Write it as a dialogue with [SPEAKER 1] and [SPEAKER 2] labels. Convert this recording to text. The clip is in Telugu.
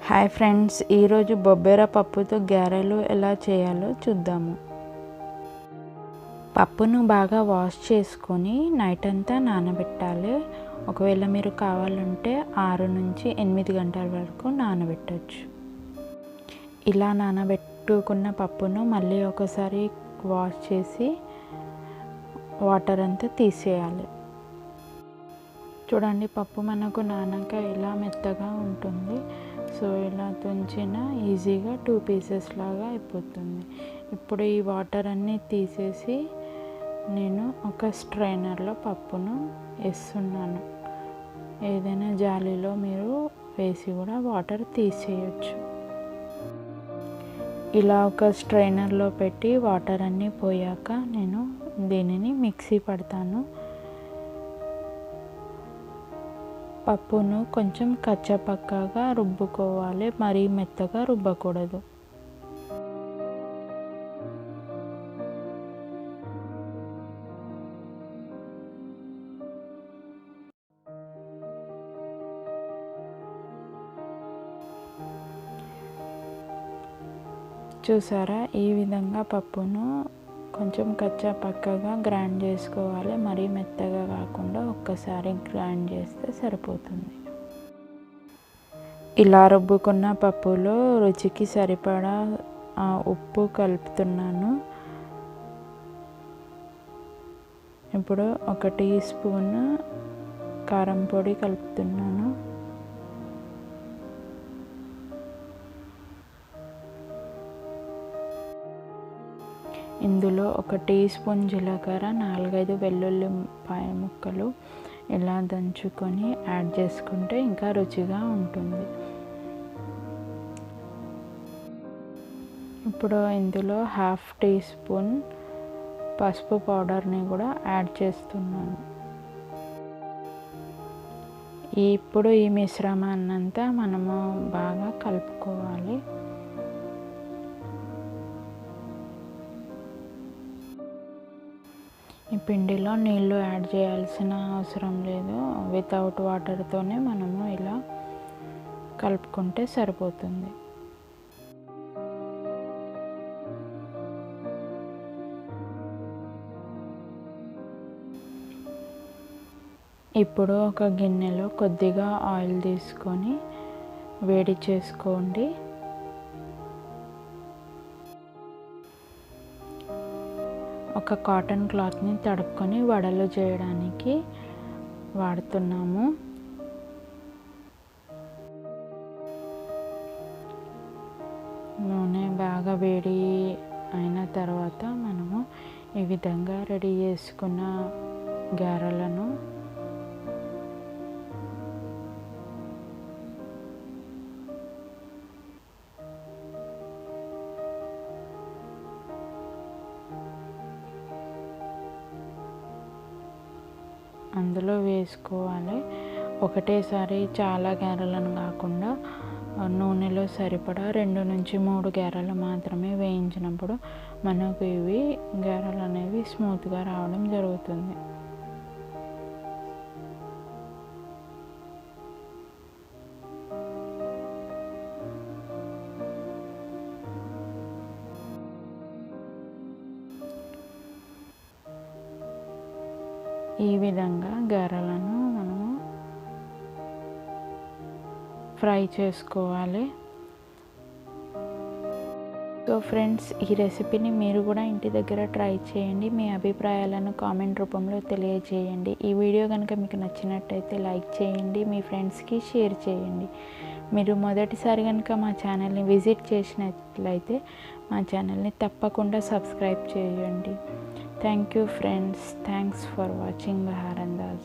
[SPEAKER 1] హాయ్ ఫ్రెండ్స్, ఈరోజు బొబ్బెర పప్పుతో గారెలు ఎలా చేయాలో చూద్దాము. పప్పును బాగా వాష్ చేసుకొని నైట్ అంతా నానబెట్టాలి. ఒకవేళ మీరు కావాలంటే 6 నుంచి 8 గంటల వరకు నానబెట్టచ్చు. ఇలా నానబెట్టుకున్న పప్పును మళ్ళీ ఒకసారి వాష్ చేసి వాటర్ అంతా తీసేయాలి. చూడండి, పప్పు మనకు నానాక ఇలా మెత్తగా ఉంటుంది. సో ఇలా తుంచిన ఈజీగా 2 పీసెస్ లాగా అయిపోతుంది. ఇప్పుడు ఈ వాటర్ అన్నీ తీసేసి నేను ఒక స్ట్రైనర్లో పప్పును వేస్తున్నాను. ఏదైనా జాలీలో మీరు వేసి కూడా వాటర్ తీసేయచ్చు. ఇలా ఒక స్ట్రైనర్లో పెట్టి వాటర్ అన్నీ పోయాక నేను దీనిని మిక్సీ పడతాను. పప్పును కొంచెం కచ్చపక్కగా రుబ్బుకోవాలి, మరీ మెత్తగా రుబ్బకూడదు. చూసారా, ఈ విధంగా పప్పును కొంచెం కచ్చా పక్కగా గ్రైండ్ చేసుకోవాలి. మరీ మెత్తగా కాకుండా ఒక్కసారి గ్రైండ్ చేస్తే సరిపోతుంది. ఇలా రుబ్బుకున్న పప్పులో రుచికి సరిపడా ఉప్పు కలుపుతున్నాను. ఇప్పుడు 1 టీ స్పూన్ కారం పొడి కలుపుతున్నాను. ఇందులో 1 టీ స్పూన్ జీలకర్ర, 4-5 వెల్లుల్లిపాయ ముక్కలు ఇలా దంచుకొని యాడ్ చేసుకుంటే ఇంకా రుచిగా ఉంటుంది. ఇప్పుడు ఇందులో 1/2 టీ స్పూన్ పసుపు పౌడర్ని కూడా యాడ్ చేస్తున్నాను. ఇప్పుడు ఈ మిశ్రమాన్నంతా మనము బాగా కలుపుకోవాలి. ఈ పిండిలో నీళ్ళు యాడ్ చేయాల్సిన అవసరం లేదు. వితౌట్ వాటర్తోనే మనము ఇలా కలుపుకుంటే సరిపోతుంది. ఇప్పుడు ఒక గిన్నెలో కొద్దిగా ఆయిల్ తీసుకొని వేడి చేసుకోండి. ఒక కాటన్ క్లాత్ని తడుపుకొని వడలు చేయడానికి వాడుతున్నాము. నూనె బాగా వేడి అయిన తర్వాత మనము ఈ విధంగా రెడీ చేసుకున్న గారెలను అందులో వేసుకోవాలి. ఒకటేసారి చాలా గారెలను కాకుండా నూనెలో సరిపడా 2 నుంచి 3 గారెలు మాత్రమే వేయించినప్పుడు మనకు ఇవి గారెలు అనేవి స్మూత్గా రావడం జరుగుతుంది. ఈ విధంగా గారెలను మనము ఫ్రై చేసుకోవాలి. సో ఫ్రెండ్స్, ఈ రెసిపీని మీరు కూడా ఇంటి దగ్గర ట్రై చేయండి. మీ అభిప్రాయాలను కామెంట్ రూపంలో తెలియజేయండి. ఈ వీడియో కనుక మీకు నచ్చినట్టయితే లైక్ చేయండి, మీ ఫ్రెండ్స్కి షేర్ చేయండి. మీరు మొదటిసారి కనుక మా ఛానల్ని విజిట్ చేసినట్లయితే మా ఛానల్ని తప్పకుండా సబ్స్క్రైబ్ చేయండి. Thank you friends. Thanks for watching Bahaar Andaz.